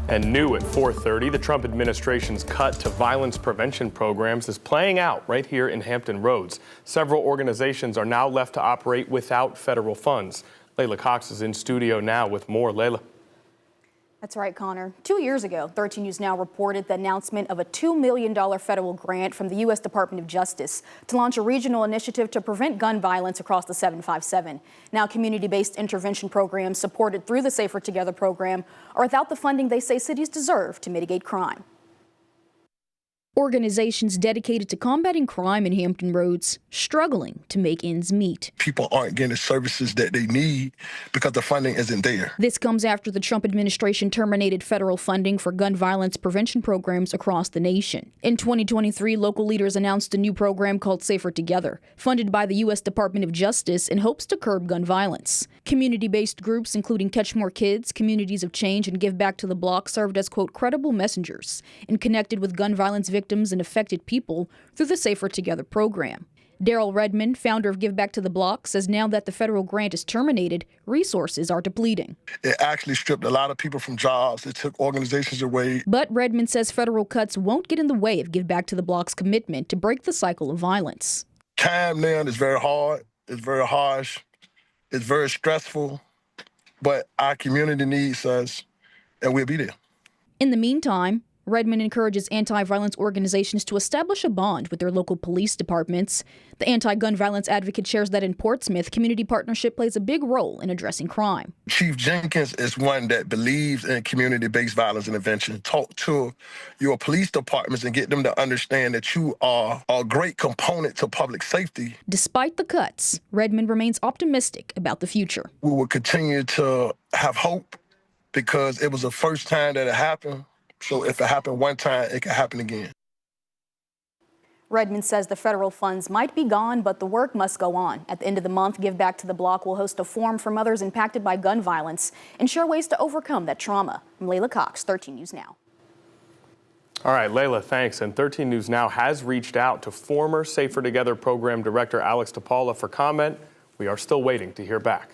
And new at 4:30, the Trump administration's cut to violence prevention programs is playing out right here in Hampton Roads. Several organizations are now left to operate without federal funds. Layla Cox is in studio now with more. Layla. That's right, Connor. 2 years ago, 13 News Now reported the announcement of a $2 million federal grant from the U.S. Department of Justice to launch a regional initiative to prevent gun violence across the 757. Now, community-based intervention programs supported through the Safer Together program are without the funding they say cities deserve to mitigate crime. Organizations dedicated to combating crime in Hampton Roads struggling to make ends meet. People aren't getting the services that they need because the funding isn't there. This comes after the Trump administration terminated federal funding for gun violence prevention programs across the nation. In 2023, local leaders announced a new program called Safer Together, funded by the U.S. Department of Justice in hopes to curb gun violence. Community-based groups including Catch More Kids, Communities of Change, and Give Back to the Block served as, quote, credible messengers and connected with gun violence victims and affected people through the Safer Together program. Daryl Redmond, founder of Give Back to the Block, says now that the federal grant is terminated, resources are depleting. It actually stripped a lot of people from jobs. It took organizations away. But Redmond says federal cuts won't get in the way of Give Back to the Block's commitment to break the cycle of violence. Time now is very hard. It's very harsh. It's very stressful. But our community needs us, and we'll be there. In the meantime, Redmond encourages anti-violence organizations to establish a bond with their local police departments. The anti-gun violence advocate shares that in Portsmouth, community partnership plays a big role in addressing crime. Chief Jenkins is one that believes in community-based violence intervention. Talk to your police departments and get them to understand that you are a great component to public safety. Despite the cuts, Redmond remains optimistic about the future. We will continue to have hope because it was the first time that it happened. So if it happened one time, it can happen again. Redmond says the federal funds might be gone, but the work must go on. At the end of the month, Give Back to the Block will host a forum for mothers impacted by gun violence and share ways to overcome that trauma. I'm Layla Cox, 13 News Now. All right, Layla, thanks. And 13 News Now has reached out to former Safer Together program director Alex DePaula for comment. We are still waiting to hear back.